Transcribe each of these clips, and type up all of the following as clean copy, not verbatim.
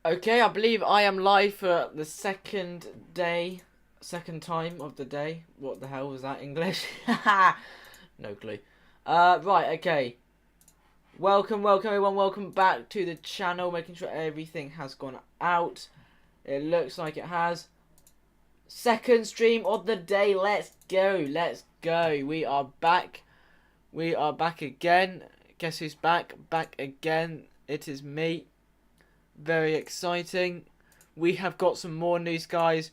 Okay, I believe I am live for the second time of the day. What the hell was that, English? No clue. Right, okay. Welcome everyone, welcome back to the channel, making sure everything has gone out. It looks like it has. Second stream of the day, let's go. We are back. We are back again. Guess who's back? Back again. It is me. Very exciting. We have got some more news, guys,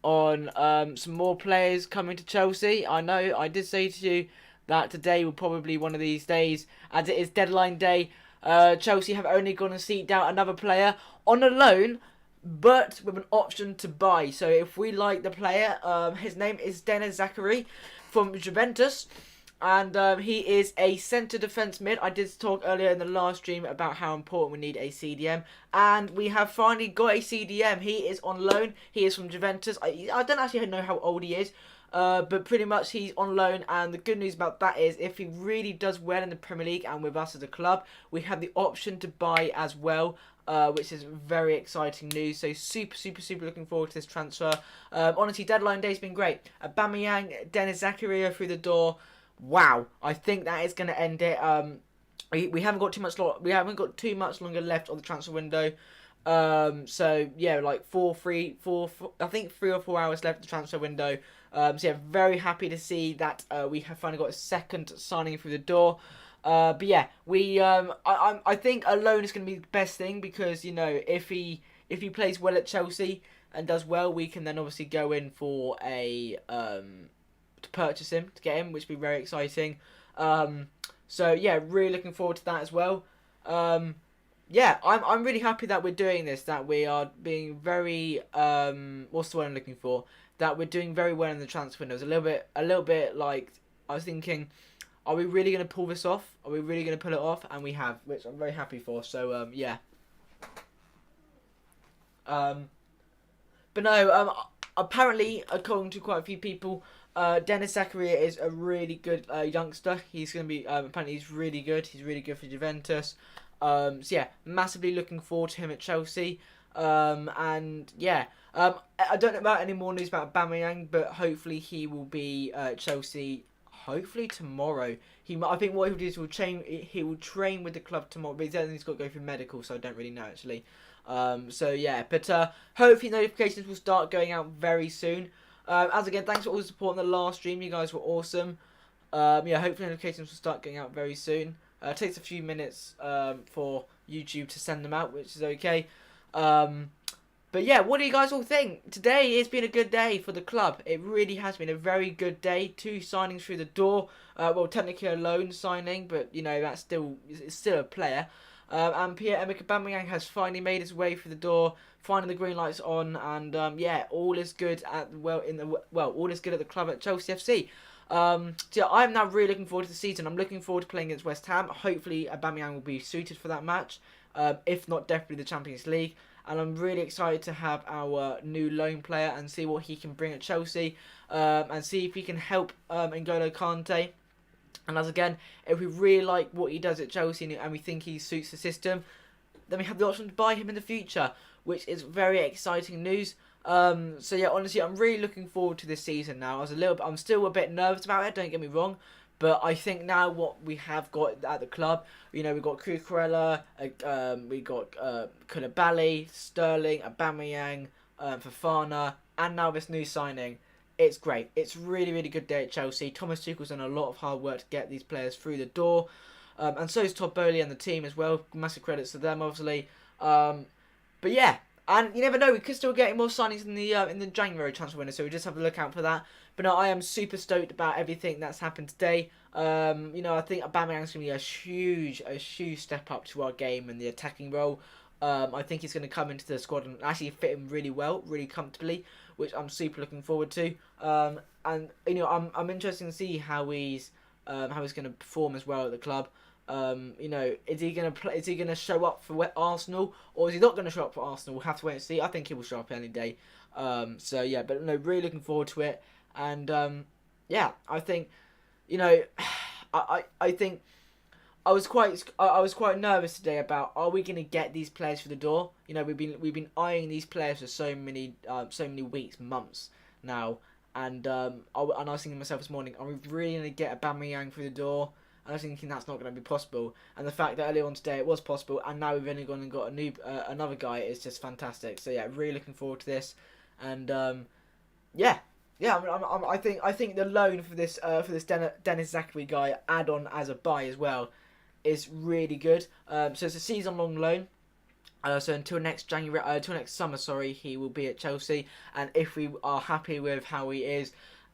on some more players coming to Chelsea. I know I did say to you that today will probably one of these days, as it is deadline day. Chelsea have only gone and seeked out another player on a loan, but with an option to buy. So if we like the player, his name is Denis Zakaria from Juventus. And he is a centre defence mid. I did talk earlier in the last stream about how important we need a CDM. And we have finally got a CDM. He is on loan. He is from Juventus. I don't actually know how old he is. But pretty much he's on loan. And the good news about that is if he really does well in the Premier League and with us as a club, we have the option to buy as well. Which is very exciting news. So super looking forward to this transfer. Honestly, deadline day's been great. Aubameyang, Denis Zakaria through the door. Wow, I think that is going to end it. We haven't got too much. We haven't got too much longer left on the transfer window. So yeah, like I think 3 or 4 hours left of the transfer window. So yeah, very happy to see that we have finally got a second signing through the door. But yeah, I think a loan is going to be the best thing because if he plays well at Chelsea and does well, we can then obviously go in for a to purchase him, to get him, which would be very exciting. So yeah, really looking forward to that as well. Yeah, I'm really happy that we're doing this. That we are being very what's the word I'm looking for? That we're doing very well in the transfer window. It was a little bit like I was thinking, are we really going to pull this off? Are we really going to pull it off? And we have, which I'm very happy for. So yeah. But no, apparently, according to quite a few people, Denis Zakaria is a really good youngster. He's going to be, apparently he's really good. He's really good for Juventus. So yeah, massively looking forward to him at Chelsea. And yeah, I don't know about any more news about Aubameyang, but hopefully he will be at Chelsea. Hopefully tomorrow. I think what he'll do is he will train with the club tomorrow, but then he's got to go through medical, so I don't really know actually. So yeah, but hopefully notifications will start going out very soon. As again, thanks for all the support in the last stream. You guys were awesome. Yeah, hopefully notifications will start going out very soon. It takes a few minutes for YouTube to send them out, which is okay. But yeah, what do you guys all think? Today has been a good day for the club. It really has been a very good day. 2 signings through the door. Well, technically a loan signing, but it's still a player. And Pierre-Emerick Aubameyang has finally made his way through the door, finding the green lights on, and yeah, all is good all is good at the club at Chelsea FC. So yeah, I'm now really looking forward to the season. I'm looking forward to playing against West Ham. Hopefully, Aubameyang will be suited for that match. If not, definitely the Champions League. And I'm really excited to have our new loan player and see what he can bring at Chelsea, and see if he can help N'Golo Kante. And as again, if we really like what he does at Chelsea and we think he suits the system, then we have the option to buy him in the future, which is very exciting news. So yeah, honestly, I'm really looking forward to this season now. I'm still a bit nervous about it, don't get me wrong. But I think now what we have got at the club, we've got Cucurella, we got Koulibaly, Sterling, Aubameyang, Fofana, and now this new signing. It's great. It's really good day at Chelsea. Thomas Tuchel's done a lot of hard work to get these players through the door. And so is Todd Bowley and the team as well. Massive credits to them, obviously. But yeah, and you never know, we could still get more signings in the January transfer window, so we just have to look out for that. But no, I am super stoked about everything that's happened today. I think Aubameyang's going to be a huge step up to our game in the attacking role. I think he's going to come into the squad and actually fit him really well, really comfortably, which I'm super looking forward to. And I'm interested to see how he's going to perform as well at the club. Is he going to play? Is he going to show up for Arsenal, or is he not going to show up for Arsenal? We'll have to wait and see. I think he will show up any day. So yeah, but no, really looking forward to it. And yeah, I think, I think I was quite nervous today about, are we going to get these players through the door? You know, we've been eyeing these players for so many weeks, months now, and I was thinking to myself this morning, are we really going to get Aubameyang through the door? And I was thinking that's not going to be possible. And the fact that earlier on today it was possible, and now we've only gone and got another guy is just fantastic. So yeah, really looking forward to this, and yeah. Yeah, I think the loan for this Denis Zakaria guy, add on as a buy as well, is really good. So it's a season-long loan. So until next summer, he will be at Chelsea. And if we are happy with how he is,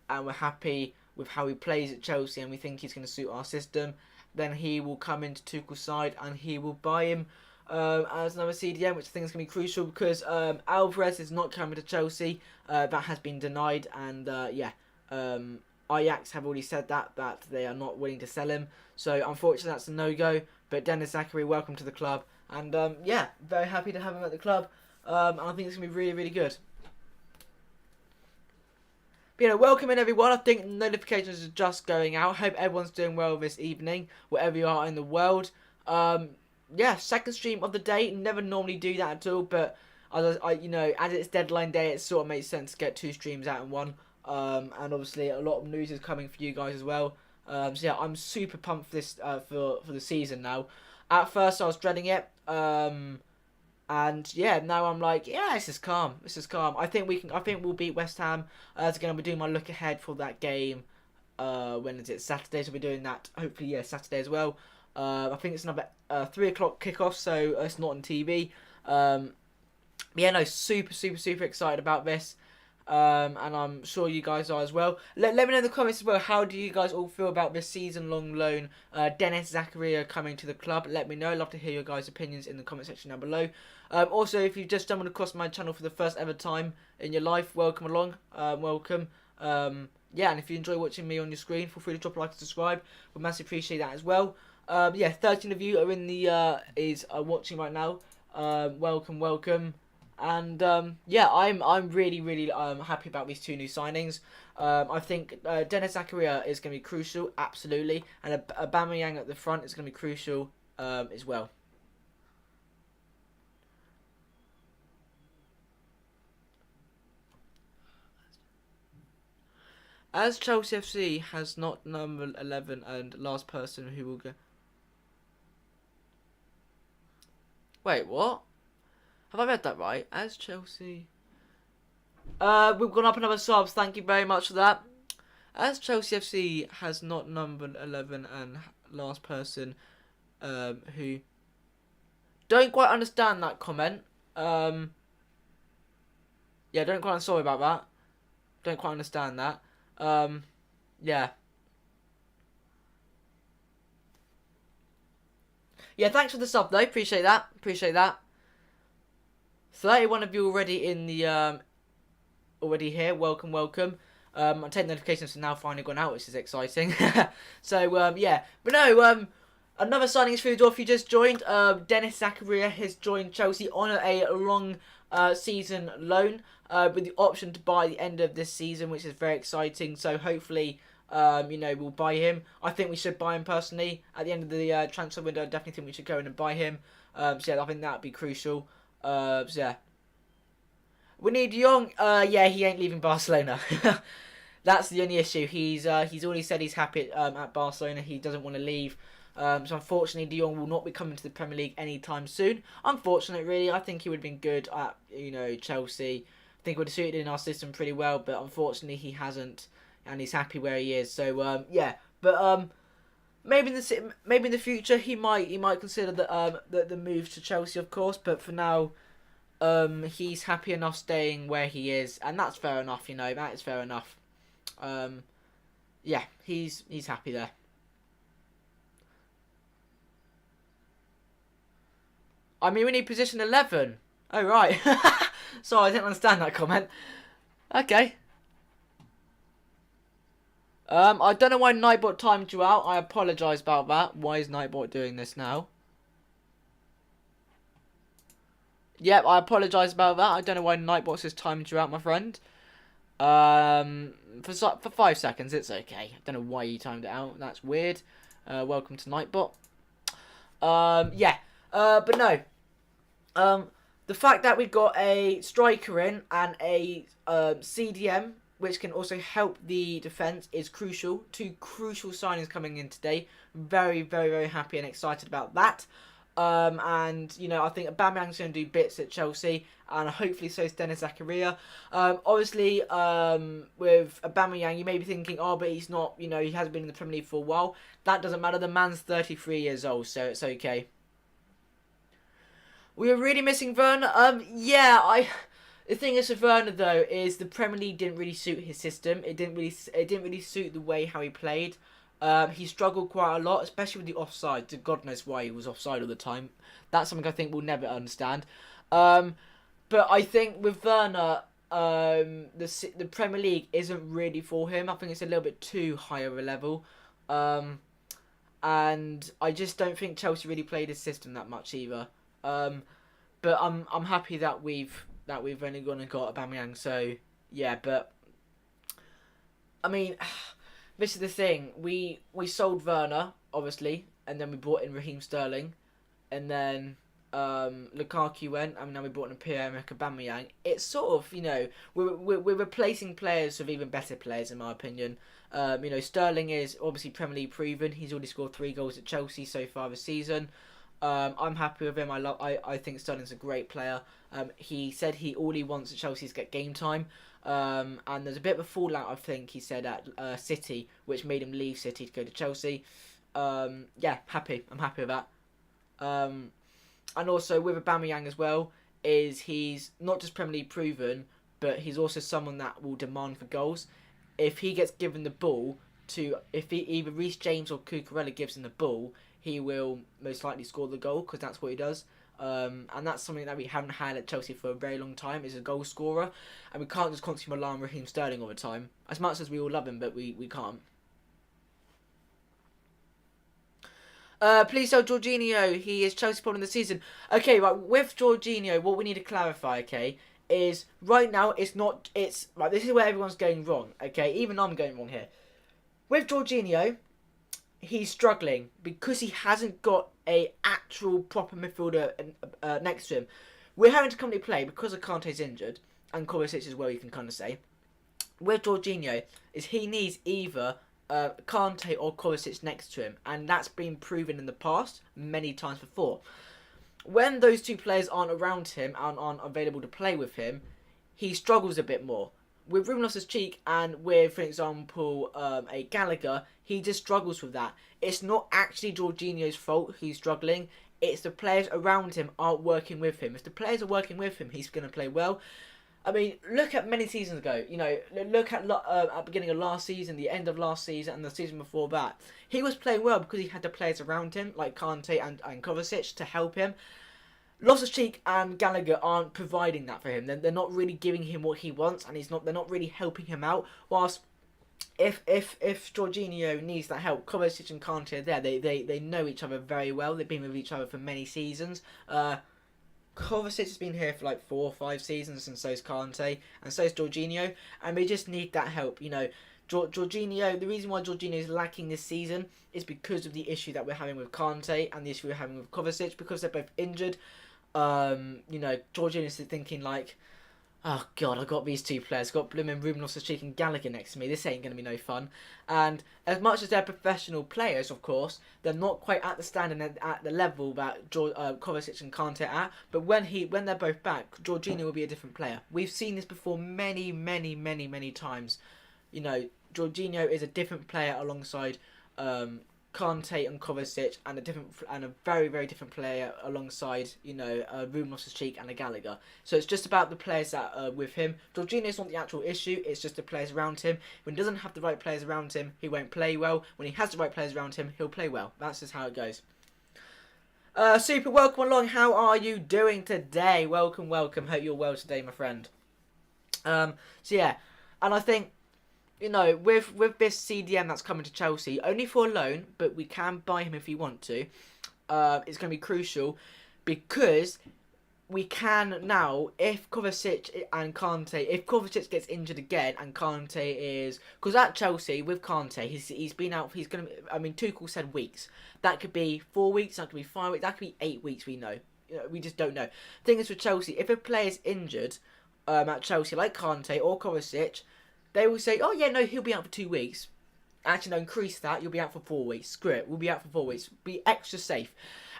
and we're happy with how he plays at Chelsea, and we think he's going to suit our system, then he will come into Tuchel's side, and he will buy him as another CDM, which I think is going to be crucial because Alvarez is not coming to Chelsea. That has been denied, and Ajax have already said that they are not willing to sell him. So unfortunately, that's a no-go. But Denis Zakaria, welcome to the club, and very happy to have him at the club. And I think it's going to be really, really good. But, welcome in everyone. I think notifications are just going out. Hope everyone's doing well this evening, wherever you are in the world. Second stream of the day. Never normally do that at all, but as it's deadline day, it sort of makes sense to get 2 streams out in one. And obviously a lot of news is coming for you guys as well. I'm super pumped for this for the season now. At first I was dreading it, and now I'm like, this is calm. I think we'll beat West Ham. Again, I'll be doing my look ahead for that game. When is it? Saturday. So we're doing that hopefully Saturday as well. I think it's another 3 o'clock kickoff, so it's not on TV. Super excited about this. And I'm sure you guys are as well. Let me know in the comments as well, how do you guys all feel about this season-long loan, Denis Zakaria coming to the club? Let me know. I'd love to hear your guys' opinions in the comment section down below. Also, if you've just stumbled across my channel for the first ever time in your life, welcome along. Welcome. And if you enjoy watching me on your screen, feel free to drop a like and subscribe. We'd massively appreciate that as well. 13 of you are in the watching right now. Welcome. And I'm really happy about these 2 new signings. I think Denis Zakaria is going to be crucial, absolutely, and Aubameyang at the front is going to be crucial as well. As Chelsea FC has not number 11 and last person who will go. Wait, what? Have I read that right? As Chelsea... we've gone up another subs. Thank you very much for that. As Chelsea FC has not numbered 11 and last person who... Don't quite understand that comment. Don't quite... Sorry about that. Don't quite understand that. Thanks for the sub though. Appreciate that. 31 of you already in the already here. Welcome. I'm taking notifications have now finally gone out, which is exciting. Another signing is through the door. If you just joined, Denis Zakaria has joined Chelsea on a long season loan with the option to buy at the end of this season, which is very exciting. So hopefully, we'll buy him. I think we should buy him personally at the end of the transfer window. I definitely think we should go in and buy him. I think that would be crucial. We need Young. He ain't leaving Barcelona. That's the only issue. He's already said he's happy at Barcelona. He doesn't want to leave. So unfortunately, De Jong will not be coming to the Premier League anytime soon. Unfortunate, really. I think he would have been good at Chelsea. I think would have suited in our system pretty well, but unfortunately he hasn't, and he's happy where he is. So maybe in the future he might consider the move to Chelsea, of course. But for now, he's happy enough staying where he is, and that's fair enough. That is fair enough. He's happy there. I mean, we need position 11. Oh, right. Sorry, I didn't understand that comment. Okay. I don't know why Nightbot timed you out. I apologise about that. Why is Nightbot doing this now? Yep, I apologise about that. I don't know why Nightbot has timed you out, my friend. For 5 seconds, it's okay. I don't know why you timed it out. That's weird. Welcome to Nightbot. Yeah. But no. The fact that we've got a striker in and a CDM, which can also help the defence, is crucial. Two crucial signings coming in today. Very, very, very happy and excited about that. And, you know, I think Aubameyang's going to do bits at Chelsea, and hopefully so is Denis Zakaria. Obviously, with Aubameyang, you may be thinking, oh, but he's not, you know, he hasn't been in the Premier League for a while. That doesn't matter. The man's 33 years old, so it's okay. We were really missing Werner. The thing is with Werner though is the Premier League didn't really suit his system. It didn't really suit the way how he played. He struggled quite a lot, especially with the offside. God knows why he was offside all the time. That's something I think we'll never understand. But I think with Werner, the Premier League isn't really for him. I think it's a little bit too high of a level. And I just don't think Chelsea really played his system that much either. But I'm happy that we've only gone and got Aubameyang. So yeah, but I mean, this is the thing. We sold Werner obviously, and then we brought in Raheem Sterling, and then Lukaku went, and now we brought in Pierre-Emerick Aubameyang. It's sort of, you know, we're replacing players with even better players in my opinion. You know, Sterling is obviously Premier League proven. He's already scored 3 goals at Chelsea so far this season. I'm happy with him. I think Sterling's a great player. He said all he wants at Chelsea is get game time. And there's a bit of a fallout, I think he said, at City, which made him leave City to go to Chelsea. Yeah, happy. I'm happy with that. And also with Aubameyang as well, he's not just Premier League proven, but he's also someone that will demand for goals. If he gets given the ball if either Reece James or Cucurella gives him the ball, he will most likely score the goal because that's what he does. And that's something that we haven't had at Chelsea for a very long time, is a goal scorer. And we can't just constantly rely on Raheem Sterling all the time. As much as we all love him, but we can't. Please tell Jorginho he is Chelsea problem of the season. Okay, right, with Jorginho, what we need to clarify, okay, is right now it's right, this is where everyone's going wrong, okay? Even I'm going wrong here. With Jorginho, he's struggling because he hasn't got a actual proper midfielder next to him. We're having to currently play because of Kante's injured, and Kovacic as well, you can kind of say. With Jorginho, is he needs either Kante or Kovacic next to him, and that's been proven in the past many times before. When those two players aren't around him and aren't available to play with him, he struggles a bit more. With Ruben Loftus-Cheek and with, for example, a Gallagher, he just struggles with that. It's not actually Jorginho's fault he's struggling. It's the players around him aren't working with him. If the players are working with him, he's going to play well. I mean, look at many seasons ago. You know, look at the beginning of last season, the end of last season, and the season before that. He was playing well because he had the players around him, like Kante and Kovacic, to help him. Loftus-Cheek and Gallagher aren't providing that for him. They're not really giving him what he wants, and they're not really helping him out. Whilst if Jorginho needs that help, Kovacic and Kante are there. They know each other very well. They've been with each other for many seasons. Kovacic has been here for like 4 or 5 seasons, and so is Kante, and so is Jorginho, and we just need that help. You know, Jorginho, the reason why Jorginho is lacking this season is because of the issue that we're having with Kante and the issue we're having with Kovacic, because they're both injured. You know, Jorginho is thinking like, oh god, I've got these 2 players, I've got Blooming, Ruben Loftus-Cheek and Gallagher next to me. This ain't going to be no fun. And as much as they're professional players, of course, they're not quite at the standard at the level that Kovacic and Kante are at. But when they're both back, Jorginho will be a different player. We've seen this before many times. You know, Jorginho is a different player alongside Kante and Kovacic, and a very different player alongside, you know, Ruben Loftus-Cheek and a Gallagher. So it's just about the players that are with him. Jorginho's not the actual issue, it's just the players around him. When he doesn't have the right players around him, he won't play well. When he has the right players around him, he'll play well. That's just how it goes. Super, welcome along. How are you doing today? Welcome. Hope you're well today, my friend. So yeah, and I think, you know, with this CDM that's coming to Chelsea, only for a loan, but we can buy him if we want to. It's going to be crucial because we can now, if Kovacic and Kante, if Kovacic gets injured again and Kante is, because at Chelsea with Kante, he's been out. He's gonna. I mean, Tuchel said weeks. That could be 4 weeks. That could be 5 weeks. That could be 8 weeks. We know. We just don't know. Thing is with Chelsea, if a player's injured, at Chelsea like Kante or Kovacic, they will say, oh yeah, no, he'll be out for 2 weeks. Actually, no, increase that. You'll be out for 4 weeks. Screw it. We'll be out for 4 weeks. Be extra safe.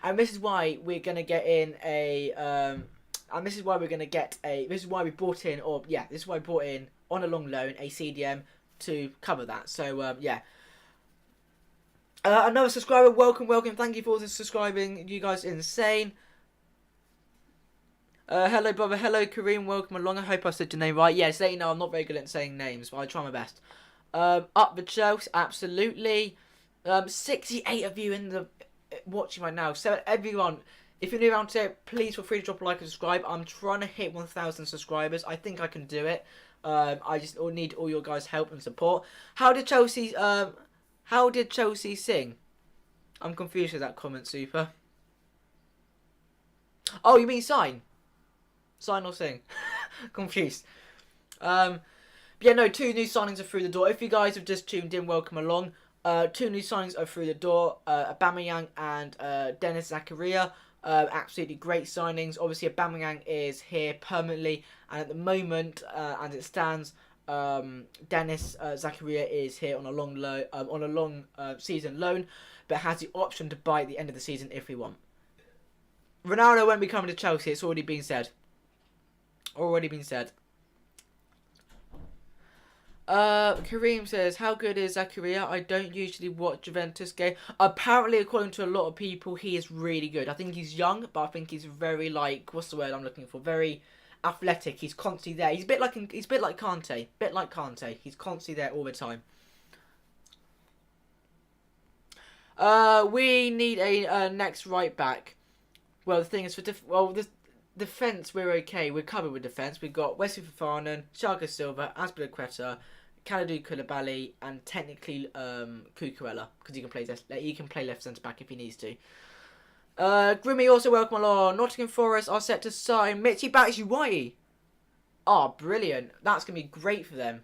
And this is why we're gonna get in a. And this is why we're gonna get a. This is why we brought in, or yeah, this is why we brought in on a long loan a CDM to cover that. So yeah. Another subscriber. Welcome. Thank you for subscribing. You guys are insane. Hello, brother. Hello, Kareem. Welcome along. I hope I said your name right. Yes, let you know I'm not very good at saying names, but I try my best. Up the Chelsea, absolutely. 68 of you in the watching right now. So everyone, if you're new around here, please feel free to drop a like and subscribe. I'm trying to hit 1,000 subscribers. I think I can do it. I just need all your guys' help and support. How did Chelsea sing? I'm confused with that comment, Super. Oh, you mean sign? Sign or sing? Confused. Yeah, no, 2 new signings are through the door. If you guys have just tuned in, welcome along. 2 new signings are through the door. Aubameyang and Denis Zakaria. Absolutely great signings. Obviously, Aubameyang is here permanently, and at the moment, as it stands, Denis Zakaria is here on a long season loan, but has the option to buy at the end of the season if we want. Ronaldo won't be coming to Chelsea. It's already been said. Kareem says, how good is Zakaria? I don't usually watch Juventus game. Apparently, according to a lot of people, he is really good. I think he's young, but I think he's very, like, what's the word I'm looking for? Very athletic. He's constantly there. He's a bit like Kante. He's constantly there all the time. We need a next right back. Well, the thing is, the defence, we're okay. We're covered with defence. We've got Wesley Fofana, Thiago Silva, Azpilicueta, Kalidou Koulibaly, and technically Cucurella, because he can play left centre back if he needs to. Grimmy also welcome along. Nottingham Forest are set to sign Michy Batshuayi. Oh, brilliant! That's gonna be great for them.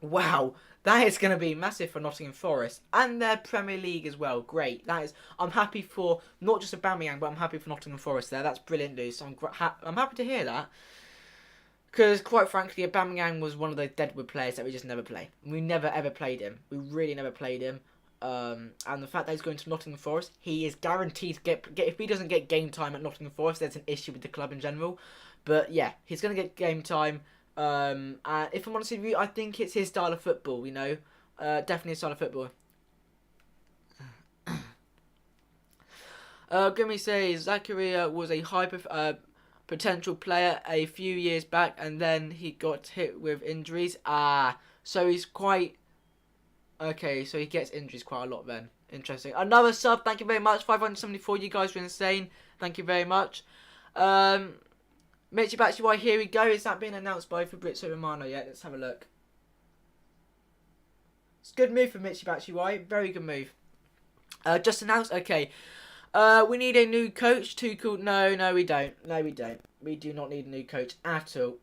Wow, that is gonna be massive for Nottingham Forest and their Premier League as well. Great. I'm happy for not just Aubameyang, but I'm happy for Nottingham Forest there. That's brilliant news. I'm happy to hear that. Because, quite frankly, Aubameyang was one of those deadwood players that we just never play. We never, ever played him. We really never played him. And the fact that he's going to Nottingham Forest, he is guaranteed to get... If he doesn't get game time at Nottingham Forest, there's an issue with the club in general. But, yeah, he's going to get game time. And if I'm honest with you, I think it's his style of football, you know. Definitely his style of football. Grimmy says, Zakaria was a potential player a few years back, and then he got hit with injuries. So he's quite... Okay, so he gets injuries quite a lot then. Interesting. Another sub, thank you very much. 574, you guys were insane. Thank you very much. Michy Batshuayi, here we go. Is that being announced by Fabrizio Romano yet? Let's have a look. It's a good move for Michy Batshuayi. Very good move. Just announced? Okay. We need a new coach. Tuchel? No, we don't. No, we don't. We do not need a new coach at all.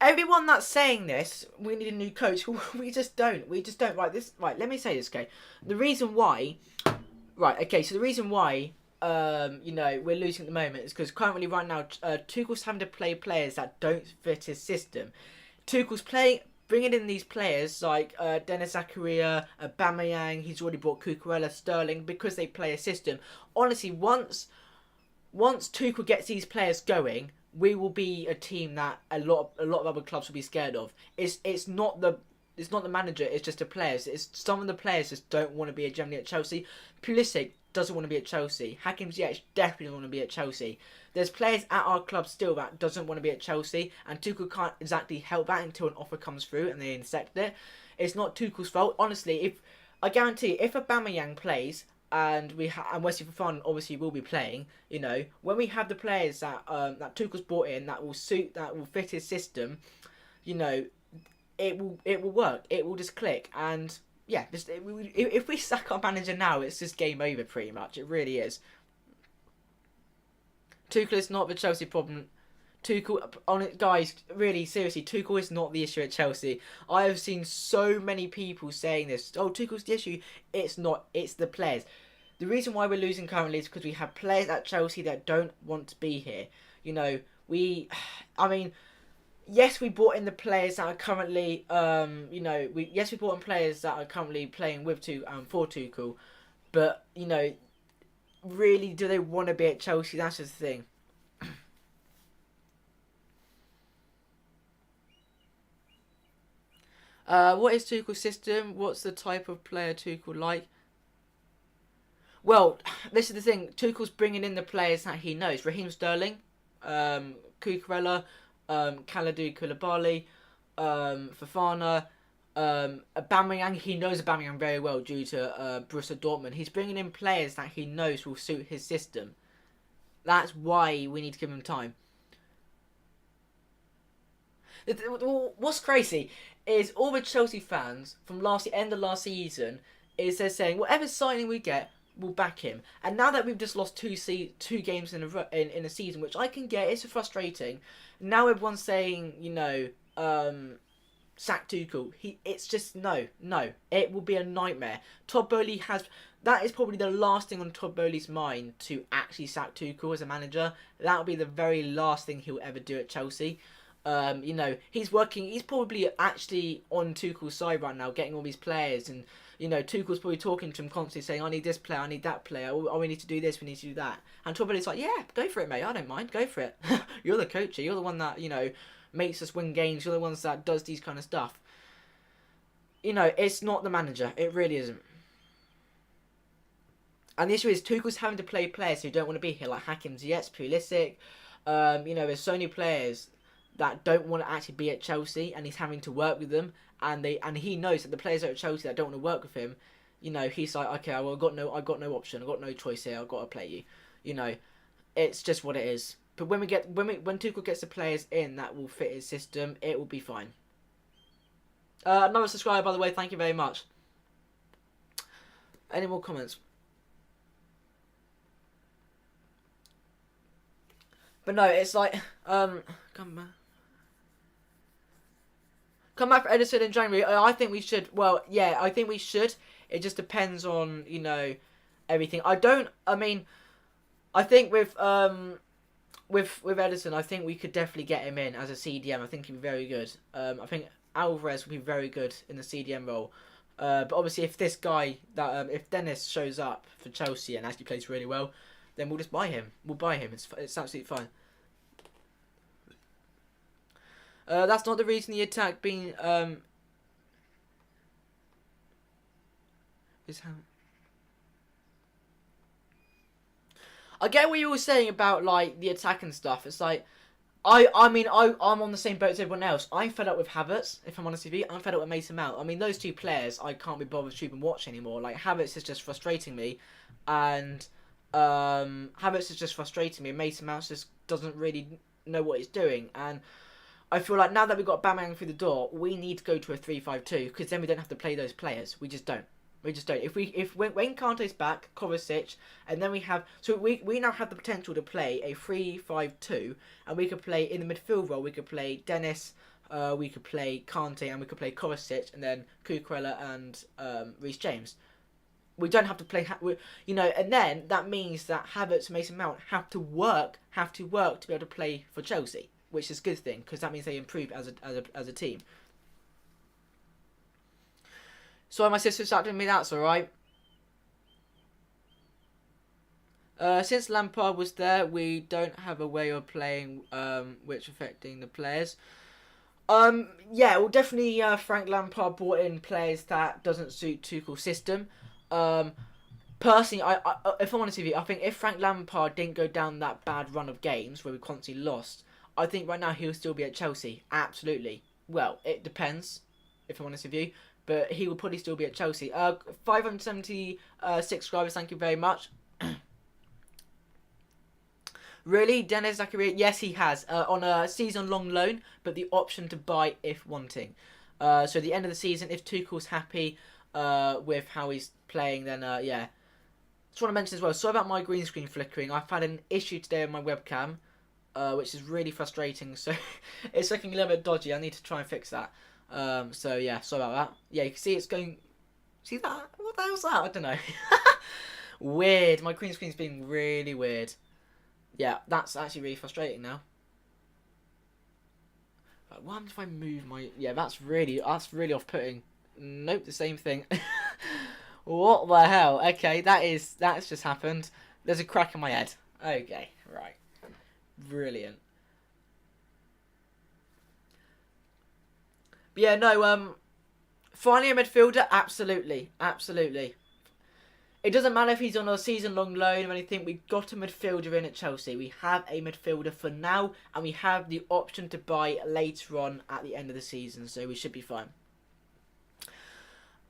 Everyone that's saying this, we need a new coach. We just don't. Right, let me say this, okay. The reason why... Right, okay, so the reason why, we're losing at the moment is because currently right now, Tuchel's having to play players that don't fit his system. Tuchel's bringing in these players like Denis Zakaria, Aubameyang, he's already brought Cucurella, Sterling, because they play a system. Honestly, once Tuchel gets these players going, we will be a team that a lot of other clubs will be scared of. It's not the manager, it's just the players. It's some of the players just don't want to be generally at Chelsea. Pulisic doesn't want to be at Chelsea. Hakim Ziyech definitely doesn't want to be at Chelsea. There's players at our club still that doesn't want to be at Chelsea, and Tuchel can't exactly help that until an offer comes through and they accept it. It's not Tuchel's fault. Honestly, I guarantee if Aubameyang plays and Wesley Fofana obviously will be playing, you know, when we have the players that Tuchel's brought in that will fit his system, you know, it will work. It will just click. And yeah, if we sack our manager now, it's just game over pretty much. It really is. Tuchel is not the Chelsea problem. Tuchel, on it, guys, really seriously, Tuchel is not the issue at Chelsea. I have seen so many people saying this. Oh, Tuchel's the issue. It's not. It's the players. The reason why we're losing currently is because we have players at Chelsea that don't want to be here. You know, I mean, yes, we brought in the players that are currently, we brought in players that are currently playing with for Tuchel, but you know, really, do they want to be at Chelsea? That's just the thing. What is Tuchel's system? What's the type of player Tuchel like? Well, this is the thing. Tuchel's bringing in the players that he knows. Raheem Sterling, Cucurella, Kalidou Koulibaly, Fofana, Aubameyang. He knows Aubameyang very well due to Borussia Dortmund. He's bringing in players that he knows will suit his system. That's why we need to give him time. What's crazy is all the Chelsea fans from end of last season is they're saying whatever signing we get, we'll back him. And now that we've just lost two games in a season, which I can get, it's frustrating. Now everyone's saying, sack Tuchel. It's just no. It will be a nightmare. Todd Boehly that is probably the last thing on Todd Boehly's mind, to actually sack Tuchel as a manager. That will be the very last thing he'll ever do at Chelsea. He's probably actually on Tuchel's side right now, getting all these players, and Tuchel's probably talking to him constantly, saying, I need this player, I need that player, oh, we need to do this, we need to do that. And Todd Boehly's like, yeah, go for it, mate, I don't mind, go for it. You're the coach, you're the one that, makes us win games, you're the ones that does these kind of stuff. It's not the manager, it really isn't. And the issue is Tuchel's having to play players who don't want to be here, like Hakim Ziyech, Pulisic. There's so many players that don't want to actually be at Chelsea, and he's having to work with them, and he knows that the players at Chelsea that don't want to work with him, he's like, okay, well, I've got no option, I've got no choice here, I've got to play you. It's just what it is. But when Tuchel gets the players in that will fit his system, it will be fine. Another subscriber, by the way, thank you very much. Any more comments? But no, it's like, come back for Edison in January. I think we should. Well, yeah, I think we should. It just depends on everything. I think with Edison, I think we could definitely get him in as a CDM. I think he'd be very good. I think Alvarez would be very good in the CDM role. But obviously, if this guy if Denis shows up for Chelsea and actually plays really well, then we'll just buy him. We'll buy him. It's absolutely fine. That's not the reason the attack being is how. I get what you were saying about like the attack and stuff. It's like I'm on the same boat as everyone else. I'm fed up with Havertz, if I'm honest with you. I'm fed up with Mason Mount. I mean, those two players I can't be bothered to even watch anymore. Like Havertz is just frustrating me, and Havertz is just frustrating me. Mason Mount just doesn't really know what he's doing, and I feel like now that we've got Aubameyang through the door, we need to go to a 3-5-2, because then we don't have to play those players. We just don't. When Kante's back, Kovacic, and then we now have the potential to play a 3-5-2, and we could play in the midfield role. We could play Denis, we could play Kante, and we could play Kovacic, and then Cucurella and Reece James. We don't have to play, and then that means that Havertz and Mason Mount have to work to be able to play for Chelsea, which is a good thing, because that means they improve as a team. So my sister's starting me, that's alright. Since Lampard was there, we don't have a way of playing which affecting the players. Yeah, well, definitely Frank Lampard brought in players that doesn't suit Tuchel's system. Personally, if I'm honest with you, I think if Frank Lampard didn't go down that bad run of games where we constantly lost, I think right now he'll still be at Chelsea. Absolutely. Well, it depends, if I'm honest with you. But he will probably still be at Chelsea. 576 subscribers, thank you very much. Really? Denis Zakaria? Yes, he has. On a season-long loan, but the option to buy if wanting. So at the end of the season, if Tuchel's happy, with how he's playing, then yeah. Just want to mention as well. Sorry about my green screen flickering. I've had an issue today with my webcam, which is really frustrating. So it's looking a little bit dodgy. I need to try and fix that. So yeah, sorry about that. Yeah, you can see it's going. See that? What the hell's that? I don't know. Weird. My green screen's being really weird. Yeah, that's actually really frustrating now. What happens if I move my... Yeah, that's really off-putting. Nope, the same thing. What the hell? Okay, that's just happened. There's a crack in my head. Okay, right. Brilliant. But yeah, no, finally a midfielder? Absolutely. Absolutely. It doesn't matter if he's on a season-long loan or anything. We've got a midfielder in at Chelsea. We have a midfielder for now, and we have the option to buy later on at the end of the season, so we should be fine.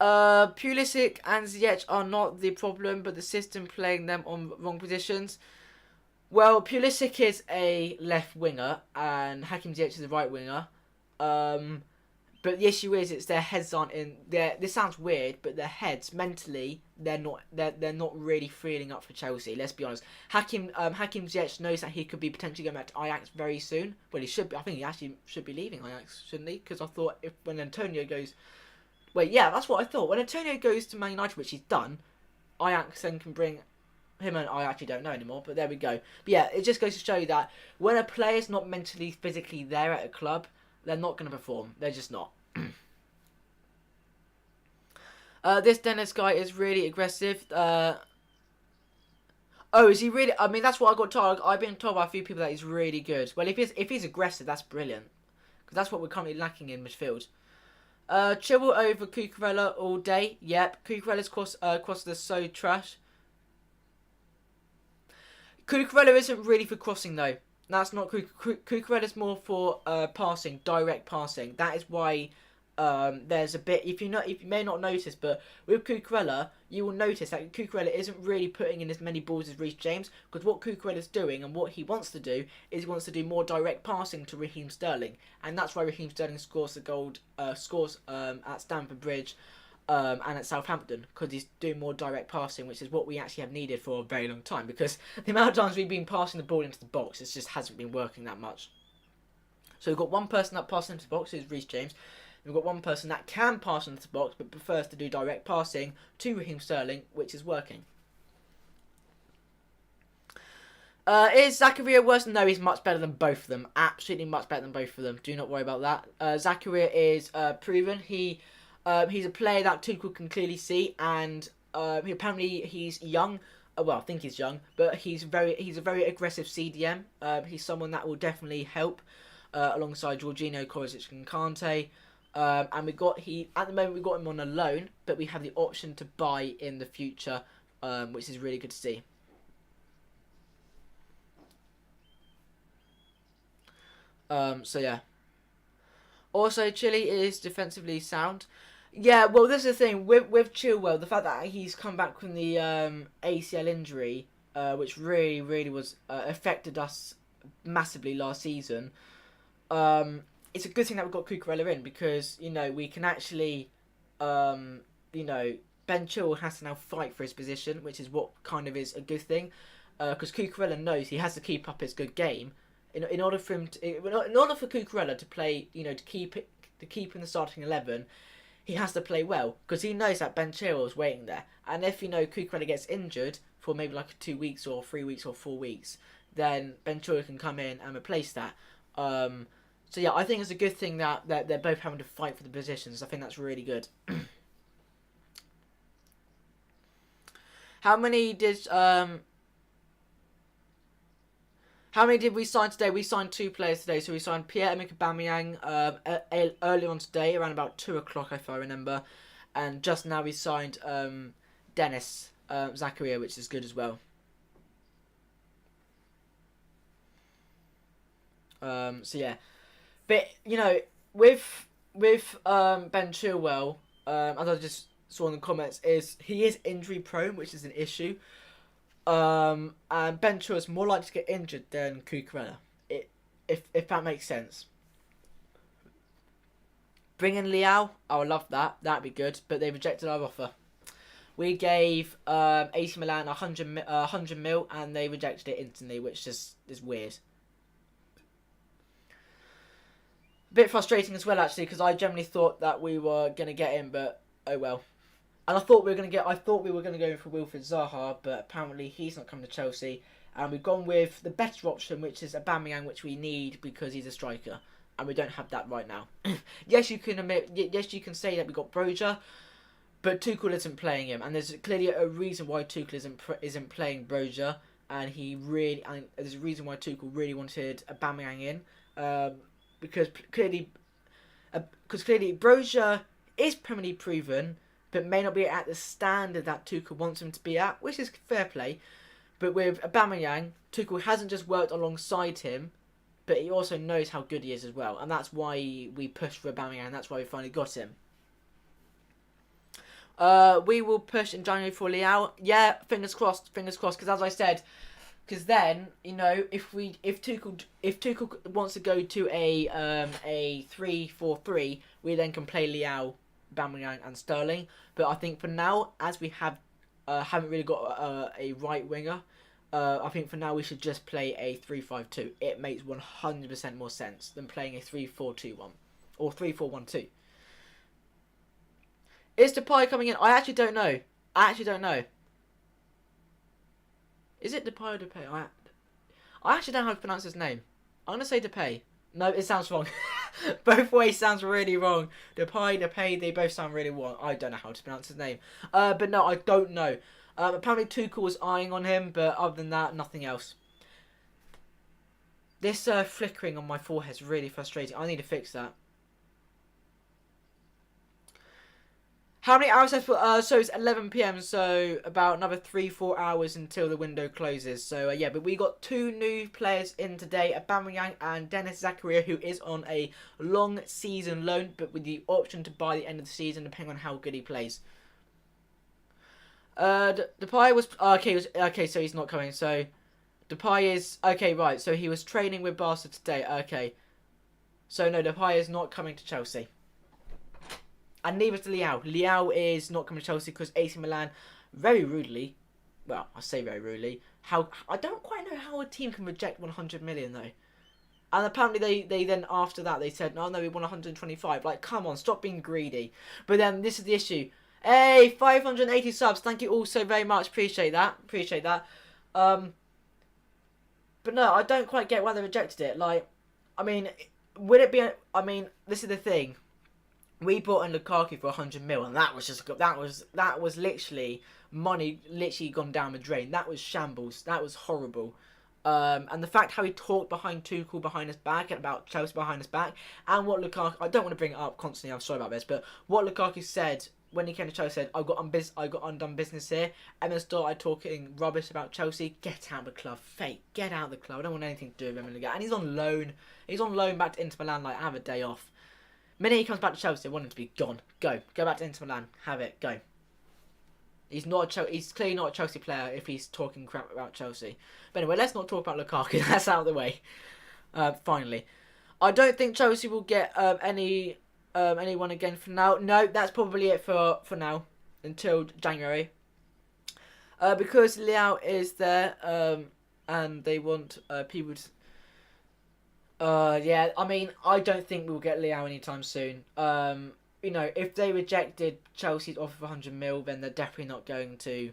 Pulisic and Ziyech are not the problem, but the system playing them on wrong positions. Well, Pulisic is a left winger, and Hakim Ziyech is a right winger. But the issue is, it's their heads aren't in. This sounds weird, but their heads mentally, they're not really feeling up for Chelsea. Let's be honest. Hakim Ziyech knows that he could be potentially going back to Ajax very soon. Well, he should be. I think he actually should be leaving Ajax, shouldn't he? Because I thought when Antonio goes, wait, yeah, that's what I thought. When Antonio goes to Man United, which he's done, Ajax then can bring him, and I actually don't know anymore. But there we go. But yeah, it just goes to show you that when a player's not mentally, physically there at a club, they're not going to perform. They're just not. This Denis guy is really aggressive. Oh, is he really? I mean, that's what I got told. I've been told by a few people that he's really good. Well, if he's aggressive, that's brilliant. Because that's what we're currently lacking in midfield. Chilwell over Cucurella all day. Yep. Cucurella's crosses are so trash. Cucurella isn't really for crossing though. That's not Cucurella's more for passing, direct passing. That is why there's a bit. If you may not notice, but with Cucurella, you will notice that Cucurella isn't really putting in as many balls as Reece James, because what Cucurella's doing and what he wants to do is he wants to do more direct passing to Raheem Sterling, and that's why Raheem Sterling scores the goal at Stamford Bridge. And at Southampton, because he's doing more direct passing, which is what we actually have needed for a very long time, because the amount of times we've been passing the ball into the box, it just hasn't been working that much. So we've got one person that passes into the box, is Reece James. We've got one person that can pass into the box, but prefers to do direct passing to Raheem Sterling, which is working. Is Zakaria worse? No, he's much better than both of them. Absolutely much better than both of them. Do not worry about that. Zakaria is proven. He's a player that Tuchel can clearly see, and apparently he's young. Well, I think he's young, but he's a very aggressive CDM. He's someone that will definitely help alongside Jorginho, Kovacic, and Kante. And at the moment we got him on a loan, but we have the option to buy in the future, which is really good to see. So yeah. Also, Chile is defensively sound. Yeah, well, this is the thing with Chilwell, the fact that he's come back from the ACL injury, which really was affected us massively last season. It's a good thing that we've got Cucurella in, because we can actually, Ben Chilwell has to now fight for his position, which is what kind of is a good thing, because Cucurella knows he has to keep up his good game in order for Cucurella to play, to keep in the starting 11. He has to play well, because he knows that Ben Chilwell is waiting there. And if Cucurella gets injured for maybe like 2 weeks or 3 weeks or 4 weeks, then Ben Chilwell can come in and replace that. So yeah, I think it's a good thing that they're both having to fight for the positions. I think that's really good. How many did we sign today? We signed 2 players today. So we signed Pierre-Emerick Aubameyang early on today, around about 2 o'clock, if I remember. And just now we signed Denis Zakaria, which is good as well. So yeah. But, with Ben Chilwell, as I just saw in the comments, he is injury prone, which is an issue. And Ben Chilwell is more likely to get injured than Cucurella, if that makes sense. Bring in Liao. I would love that. That'd be good. But they rejected our offer. We gave AC Milan 100 mil, and they rejected it instantly, which just is weird. A bit frustrating as well, actually, because I generally thought that we were gonna get him, but oh well. And I thought we were gonna go for Wilfried Zaha, but apparently he's not coming to Chelsea. And we've gone with the better option, which is Aubameyang, which we need because he's a striker, and we don't have that right now. Yes, you can admit. Yes, you can say that we got Broja, but Tuchel isn't playing him, and there's clearly a reason why Tuchel isn't playing Broja, and there's a reason why Tuchel really wanted Aubameyang in, because clearly Broja is Premier League proven, but may not be at the standard that Tuchel wants him to be at, which is fair play. But with Aubameyang, Tuchel hasn't just worked alongside him, but he also knows how good he is as well, and that's why we pushed for Aubameyang, and that's why we finally got him. We will push in January for Liao. Yeah, fingers crossed. Because as I said, because then if Tuchel wants to go to a 3-4-3, we then can play Liao, Aubameyang, and Sterling. But I think for now, as we haven't really got a right winger, I think for now we should just play a 3-5-2. It makes 100% more sense than playing a 3-4-2-1 or 3-4-1-2. Is Depay coming in? I actually don't know. Is it Depay or Depay? I actually don't know how to pronounce his name. I'm going to say Depay. No, it sounds wrong. Both ways sounds really wrong. Depay, they both sound really wrong. I don't know how to pronounce his name. But no, I don't know. Apparently Tuchel was eyeing on him, but other than that, nothing else. This flickering on my forehead is really frustrating. I need to fix that. How many hours left? So it's 11 PM, so about another 3-4 hours until the window closes. So yeah, but we got 2 new players in today, Aubameyang and Denis Zakaria, who is on a long season loan, but with the option to buy the end of the season, depending on how good he plays. Depay was okay. So he's not coming. So Depay is okay, right? So he was training with Barca today. Okay, so no, Depay is not coming to Chelsea. And neither is Liao. Liao is not coming to Chelsea because AC Milan, very rudely, well, I say very rudely, I don't quite know how a team can reject 100 million though. And apparently they then after that they said, no, we want 125. Like, come on, stop being greedy. But then this is the issue. Hey, 580 subs. Thank you all so very much. Appreciate that. But no, I don't quite get why they rejected it. Like, I mean, would it be? I mean, this is the thing. We brought in Lukaku for 100 mil, and that was literally money literally gone down the drain. That was shambles. That was horrible. And the fact how he talked behind Tuchel behind his back and about Chelsea behind his back, and what Lukaku, I don't want to bring it up constantly. I'm sorry about this, but what Lukaku said when he came to Chelsea, said, I got undone business here, and then started talking rubbish about Chelsea. Get out of the club, fake. Get out of the club. I don't want anything to do with him again. And he's on loan. He's on loan back to Inter Milan. Like, have a day off. Minute he comes back to Chelsea, I want him to be gone. Go back to Inter Milan. Have it. Go. He's clearly not a Chelsea player if he's talking crap about Chelsea. But anyway, let's not talk about Lukaku. That's out of the way. Finally, I don't think Chelsea will get anyone again for now. No, that's probably it for now until January. Because Liao is there, and they want people to. Yeah, I mean, I don't think we'll get Liao anytime soon. If they rejected Chelsea's offer for 100 mil, then they're definitely not going to.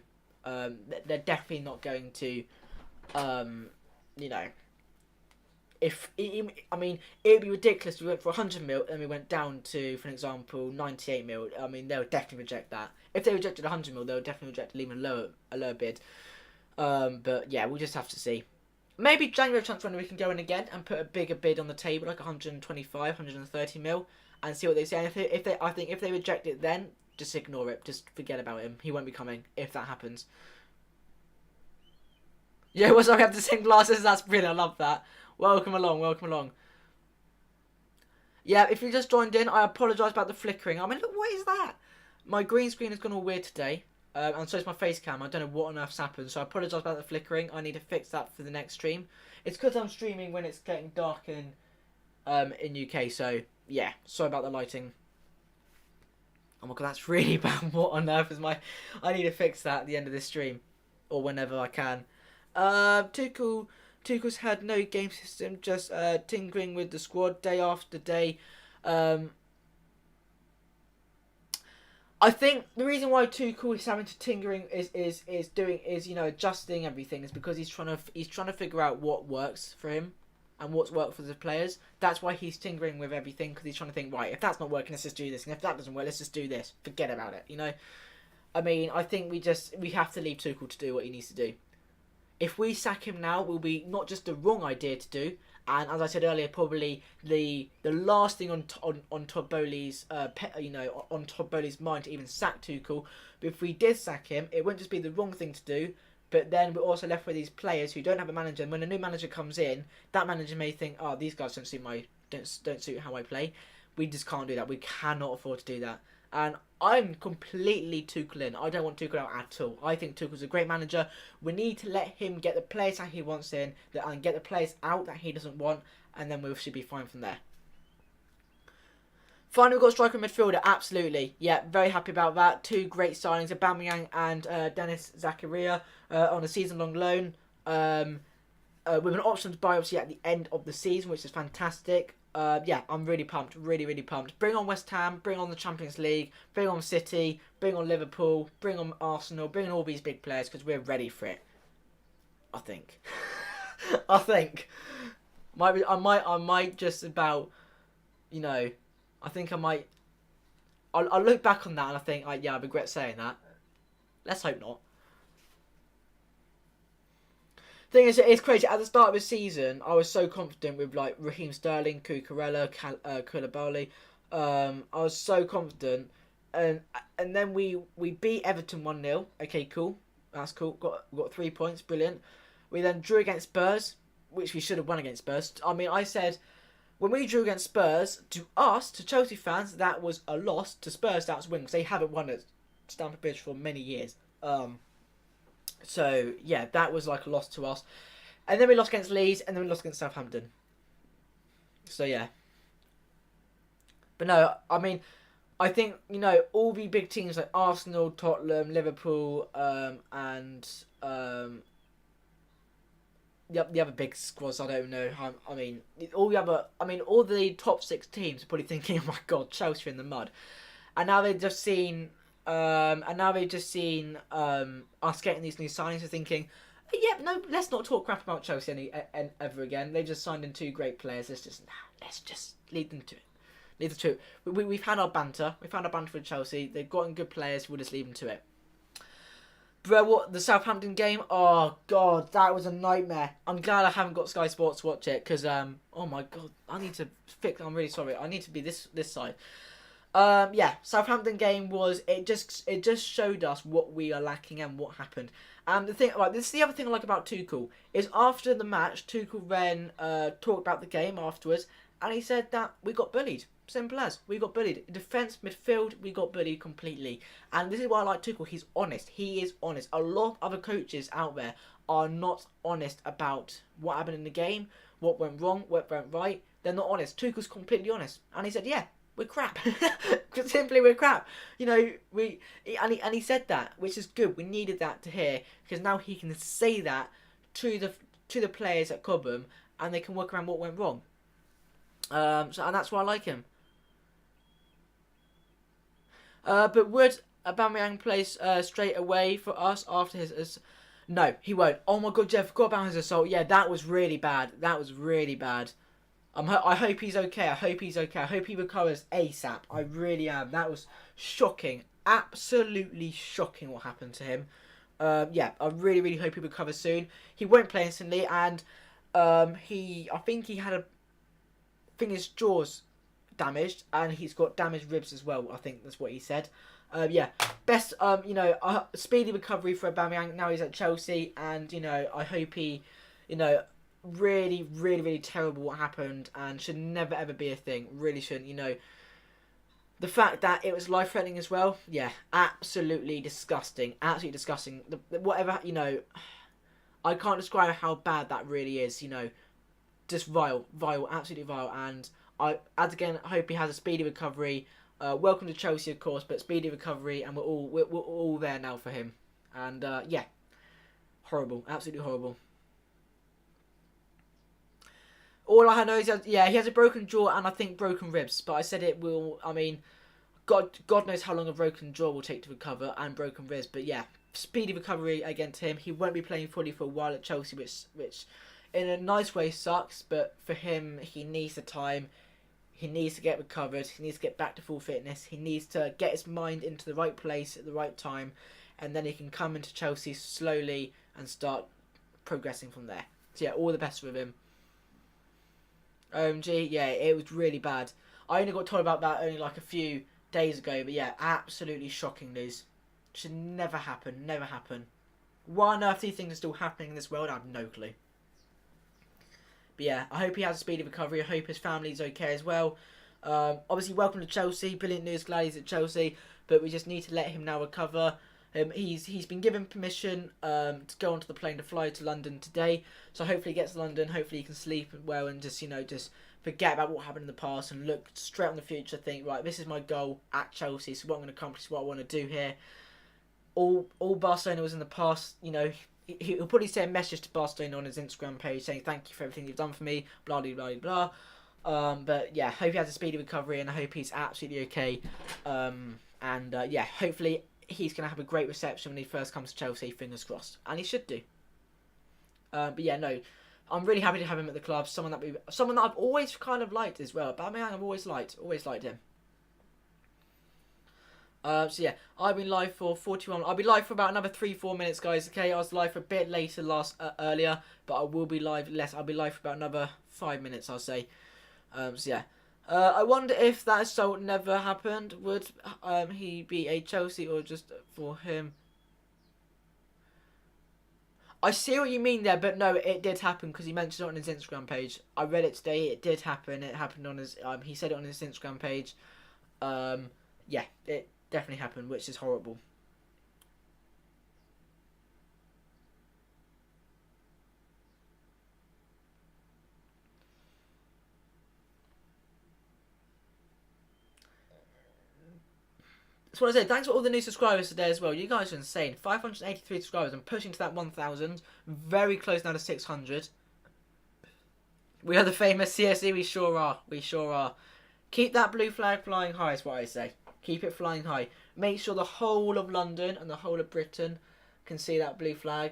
It'd be ridiculous if we went for 100 mil and we went down to, for example, 98 mil. I mean, they would definitely reject that. If they rejected 100 mil, they would definitely reject even a lower bid. But yeah, we'll just have to see. Maybe January transfer window we can go in again and put a bigger bid on the table, like 125, 130 mil, and see what they say. And if they reject it, then just ignore it. Just forget about him. He won't be coming if that happens. Yeah, what's up? I have the same glasses. That's brilliant. I love that. Welcome along. Yeah, if you just joined in, I apologise about the flickering. I mean, look, what is that? My green screen has gone all weird today. And so is my face cam. I don't know what on earth's happened. So I apologise about the flickering. I need to fix that for the next stream. It's because I'm streaming when it's getting dark in UK. So, yeah. Sorry about the lighting. Oh my god, that's really bad. What on earth is my... I need to fix that at the end of this stream. Or whenever I can. Tuchel's had no game system, just tinkering with the squad day after day. I think the reason why Tuchel is having to tinkering is adjusting everything is because he's trying to figure out what works for him and what's worked for the players. That's why he's tinkering with everything, because he's trying to think, right, if that's not working, let's just do this, and if that doesn't work, let's just do this. Forget about it, you know. I mean, I think we have to leave Tuchel to do what he needs to do. If we sack him now, will be not just the wrong idea to do, and as I said earlier, probably the last thing on Todd Bowley's on Todd Bowley's mind to even sack Tuchel. But if we did sack him, it wouldn't just be the wrong thing to do. But then we're also left with these players who don't have a manager. And when a new manager comes in, that manager may think, "Oh, these guys don't suit how I play." We just can't do that. We cannot afford to do that. And I'm completely Tuchel in. I don't want Tuchel out at all. I think Tuchel's a great manager. We need to let him get the players that he wants in and get the players out that he doesn't want, and then we should be fine from there. Finally, we've got striker and midfielder. Absolutely. Yeah, very happy about that. Two great signings, Aubameyang and Denis Zakaria on a season-long loan. With an option to buy, obviously, at the end of the season, which is fantastic. Yeah, I'm really pumped. Really, really pumped. Bring on West Ham. Bring on the Champions League. Bring on City. Bring on Liverpool. Bring on Arsenal. Bring on all these big players because we're ready for it. I think. I think. I might just about, I think I might. I'll look back on that and I think, yeah, I regret saying that. Let's hope not. Thing is, it's crazy. At the start of the season, I was so confident with like Raheem Sterling, Cucurella, Koulibaly. I was so confident, and then we beat Everton 1-0. Okay, cool. That's cool. Got 3 points. Brilliant. We then drew against Spurs, which we should have won against Spurs. I mean, I said when we drew against Spurs, to Chelsea fans, that was a loss. To Spurs, that was a win because they haven't won at Stamford Bridge for many years. So, yeah, that was like a loss to us. And then we lost against Leeds, and then we lost against Southampton. So, yeah. But no, I mean, I think, all the big teams like Arsenal, Tottenham, Liverpool, and the other big squads, I don't know. All the top 6 teams are probably thinking, oh my God, Chelsea in the mud. And now they've just seen... us getting these new signings and thinking, let's not talk crap about Chelsea ever again. They've just signed in 2 great players. Let's just lead them to it. We've had our banter. We've had our banter with Chelsea. They've gotten good players. We'll just leave them to it. Bro, what the Southampton game? Oh God, that was a nightmare. I'm glad I haven't got Sky Sports to watch it because oh my God, I need to fix. I'm really sorry. I need to be this side. Southampton game it just showed us what we are lacking and what happened. And the thing, this is the other thing I like about Tuchel, is after the match, Tuchel then talked about the game afterwards, and he said that we got bullied. Simple as, we got bullied. Defence, midfield, we got bullied completely. And this is why I like Tuchel, he's honest. He is honest. A lot of other coaches out there are not honest about what happened in the game, what went wrong, what went right. They're not honest. Tuchel's completely honest. And he said, yeah, we're crap. Simply, we're crap. He said that, which is good. We needed that to hear because now he can say that to the players at Cobham, and they can work around what went wrong. And that's why I like him. But would Aubameyang place straight away for us after his? No, he won't. Oh my God, Jeff, forgot about his assault. Yeah, that was really bad. I hope he's okay. I hope he recovers ASAP. I really am. That was shocking. Absolutely shocking what happened to him. I really, really hope he recovers soon. He won't play instantly, and I think his jaw's damaged, and he's got damaged ribs as well. I think that's what he said. Best, speedy recovery for Aubameyang. Now he's at Chelsea, and I hope he, really, really, really terrible what happened, and should never ever be a thing. Really shouldn't. The fact that it was life-threatening as well. Yeah, absolutely disgusting. Absolutely disgusting. Whatever. I can't describe how bad that really is. Just vile, absolutely vile. And I hope he has a speedy recovery. Welcome to Chelsea, of course, but speedy recovery, and we're all there now for him. And yeah, horrible, absolutely horrible. All I know is that, yeah, he has a broken jaw and I think broken ribs. But I said it will. I mean, God knows how long a broken jaw will take to recover and broken ribs. But yeah, speedy recovery against him. He won't be playing fully for a while at Chelsea, which in a nice way sucks. But for him, he needs the time. He needs to get recovered. He needs to get back to full fitness. He needs to get his mind into the right place at the right time, and then he can come into Chelsea slowly and start progressing from there. So yeah, all the best with him. OMG, yeah, it was really bad. I only got told about that only like a few days ago, but yeah, absolutely shocking news. Should never happen, never happen. Why on earth these things are still happening in this world? I have no clue. But yeah, I hope he has a speedy recovery. I hope his family's okay as well. Obviously, welcome to Chelsea. Brilliant news, glad he's at Chelsea. But we just need to let him now recover. He's been given permission to go onto the plane to fly to London today. So hopefully he gets to London. Hopefully he can sleep well and just forget about what happened in the past and look straight on the future. Think, right, this is my goal at Chelsea. So what I'm going to accomplish, what I want to do here. All Barcelona was in the past. He'll probably send a message to Barcelona on his Instagram page saying thank you for everything you've done for me, blah blah blah blah. But yeah, hope he has a speedy recovery and I hope he's absolutely okay. Yeah, hopefully he's gonna have a great reception when he first comes to Chelsea. Fingers crossed, and he should do. But yeah, no, I'm really happy to have him at the club. Someone that I've always kind of liked as well. Aubameyang I've always liked him. So yeah, I've been live for 41. I'll be live for about another 3-4 minutes, guys. Okay, I was live for a bit later earlier, but I will be live less. I'll be live for about another 5 minutes, I'll say. So yeah, I wonder if that assault never happened. Would he be a Chelsea or just for him? I see what you mean there, but no, it did happen because he mentioned it on his Instagram page. I read it today. It did happen. It happened on his. He said it on his Instagram page. Yeah, it definitely happened, which is horrible. That's what I said. Thanks for all the new subscribers today as well. You guys are insane. 583 subscribers. I'm pushing to that 1,000. Very close now to 600. We are the famous CSE. We sure are. We sure are. Keep that blue flag flying high is what I say. Keep it flying high. Make sure the whole of London and the whole of Britain can see that blue flag.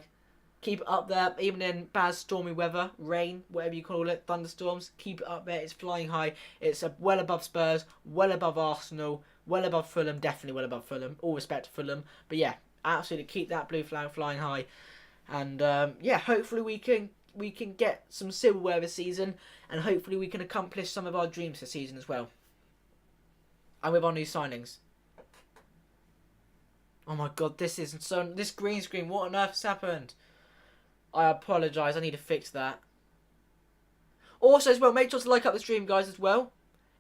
Keep it up there, even in bad stormy weather, rain, whatever you call it, thunderstorms. Keep it up there. It's flying high. It's well above Spurs, well above Arsenal, well above Fulham, definitely well above Fulham. All respect to Fulham. But yeah, absolutely keep that blue flag flying high. And yeah, hopefully we can get some silverware this season. And hopefully we can accomplish some of our dreams this season as well. And with our new signings. Oh my god, this green screen, what on earth has happened? I apologise, I need to fix that. Also as well, make sure to like up the stream, guys, as well.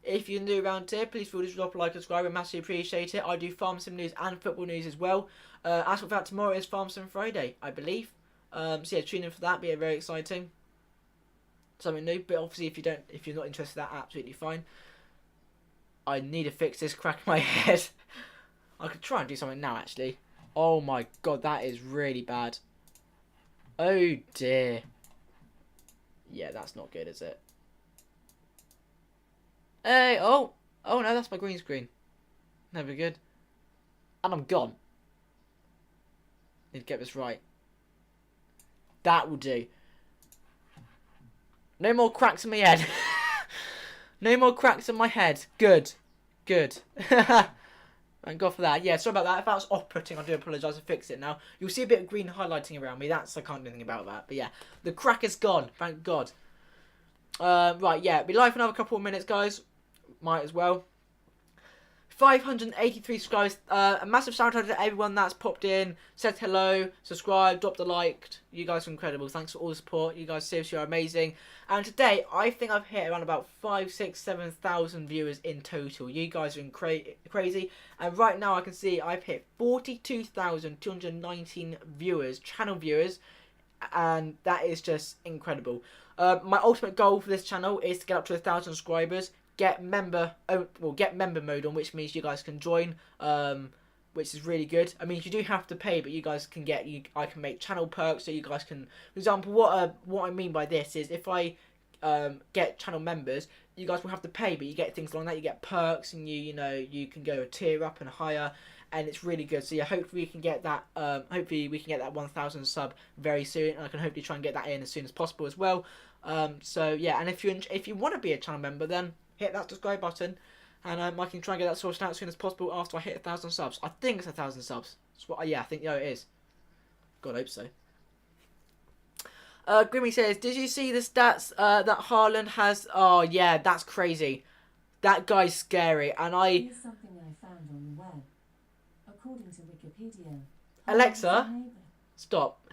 If you're new around here, please feel free to drop a like and subscribe. I massively appreciate it. I do Farm Sim news and football news as well. As for that, tomorrow is Farm Sim Friday, I believe. So yeah, tune in for that. Be very exciting. Something new, but obviously if you're not interested in that, absolutely fine. I need to fix this crack in my head. I could try and do something now, actually. Oh my god, that is really bad. Oh dear. Yeah, that's not good, is it? Hey, oh no, that's my green screen. Never good. And I'm gone. Need to get this right. That will do. No more cracks in my head. No more cracks in my head. Good. Good. Thank God for that. Yeah, sorry about that. If that was off-putting, I do apologise. I'll fix it now. You'll see a bit of green highlighting around me. I can't do anything about that. But yeah, the crack is gone. Thank God. Right, yeah. Be live for another couple of minutes, guys. Might as well. 583 subscribers. A massive shout out to everyone that's popped in, said hello, subscribed, dropped a like. You guys are incredible. Thanks for all the support. You guys seriously are amazing. And today, I think I've hit around about 5, 6, 7,000 viewers in total. You guys are crazy. And right now, I can see I've hit 42,219 viewers, channel viewers. And that is just incredible. My ultimate goal for this channel is to get up to 1,000 subscribers. get member mode on, which means you guys can join, which is really good. I mean, you do have to pay, but you guys can I can make channel perks, so you guys can, for example, what I mean by this is if I get channel members, you guys will have to pay, but you get things like that. You get perks, and you know you can go a tier up and higher, and it's really good. So yeah, hopefully we can get that. Hopefully we can get that 1,000 sub very soon, and I can hopefully try and get that in as soon as possible as well. So yeah, and if you want to be a channel member, then hit that subscribe button, and I can try and get that sorted out as soon as possible after I hit 1,000 subs. I think it's 1,000 subs. That's what. Yeah, I think it is. God, I hope so. Grimmy says, did you see the stats that Haaland has? Oh, yeah, that's crazy. That guy's scary. And Here's something I found on the web. According to Wikipedia... Alexa, stop.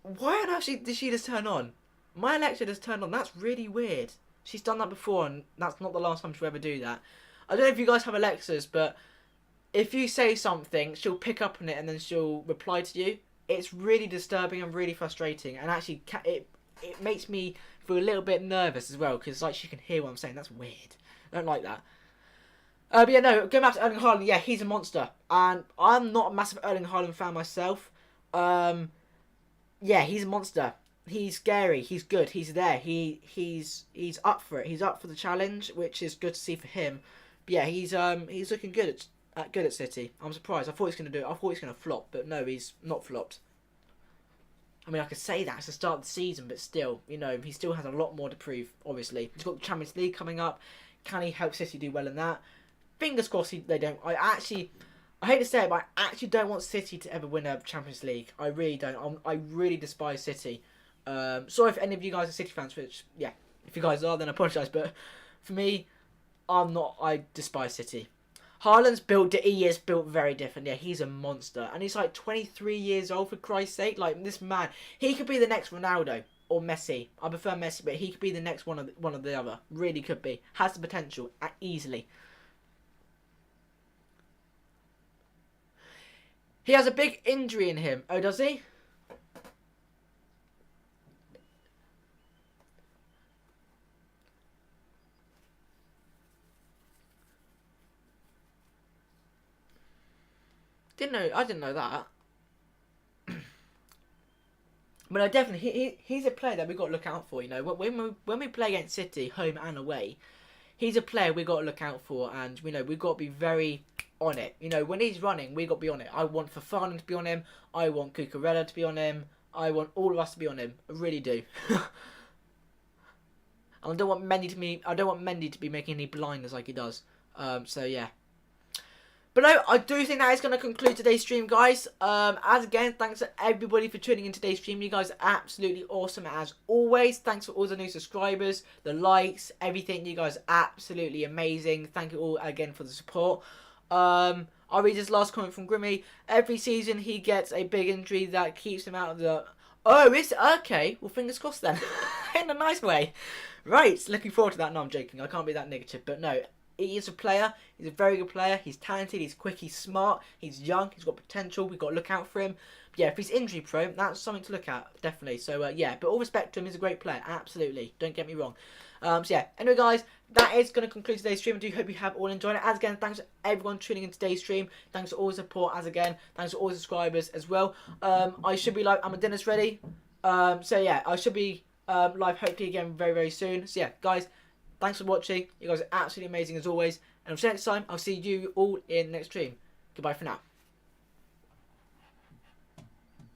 Why on earth did she just turn on? My Alexa just turned on. That's really weird. She's done that before, and that's not the last time she'll ever do that. I don't know if you guys have Alexas, but if you say something, she'll pick up on it, and then she'll reply to you. It's really disturbing and really frustrating, and actually it makes me feel a little bit nervous as well, because like she can hear what I'm saying. That's weird. I don't like that. But yeah, no, going back to Erling Haaland, yeah, he's a monster, and I'm not a massive Erling Haaland fan myself. Yeah, he's a monster. He's scary. He's good. He's there. He's up for it. He's up for the challenge, which is good to see for him. But yeah, he's looking good at City. I'm surprised. I thought he was going to do it. I thought he was going to flop, but no, he's not flopped. I mean, I could say that it's the start of the season, but still, you know, he still has a lot more to prove, obviously. He's got the Champions League coming up. Can he help City do well in that? Fingers crossed they don't. I hate to say it, but I actually don't want City to ever win a Champions League. I really don't. I really despise City. Sorry if any of you guys are City fans, which, yeah, if you guys are, then I apologise. But for me, I'm not. I despise City. Haaland's built, he is built very different. Yeah, he's a monster. And he's like 23 years old, for Christ's sake. Like, this man, he could be the next Ronaldo or Messi. I prefer Messi, but he could be the next one of the other. Really could be. Has the potential, easily. He has a big injury in him. Oh, does he? I didn't know that. But no, definitely, he's a player that we've got to look out for. You know, when we play against City, home and away, he's a player we've got to look out for, and you know we've got to be very on it. You know, when he's running, we've got to be on it. I want Fofana to be on him. I want Cucurella to be on him. I want all of us to be on him. I really do. And I don't want Mendy to be making any blinders like he does. So yeah. But no, I do think that is going to conclude today's stream, guys. As again, thanks to everybody for tuning in today's stream. You guys are absolutely awesome as always. Thanks for all the new subscribers, the likes, everything. You guys are absolutely amazing. Thank you all again for the support. I'll read this last comment from Grimmy. Every season he gets a big injury that keeps him out of the... Oh, is it? Okay. Well, fingers crossed then. In a nice way. Right, looking forward to that. No, I'm joking. I can't be that negative. But no, he is a player. He's a very good player. He's talented. He's quick. He's smart. He's young. He's got potential. We've got to look out for him. But yeah, if he's injury prone, that's something to look at. Definitely. So yeah, but all respect to him. He's a great player. Absolutely. Don't get me wrong. So yeah, anyway guys, that is going to conclude today's stream. I do hope you have all enjoyed it. As again, thanks to everyone tuning in today's stream. Thanks for all the support. As again, thanks to all the subscribers as well. I should be live. I'm a Dennis ready. So yeah, I should be live hopefully again very, very soon. So yeah, guys, thanks for watching. You guys are absolutely amazing as always. And until next time, I'll see you all in the next stream. Goodbye for now.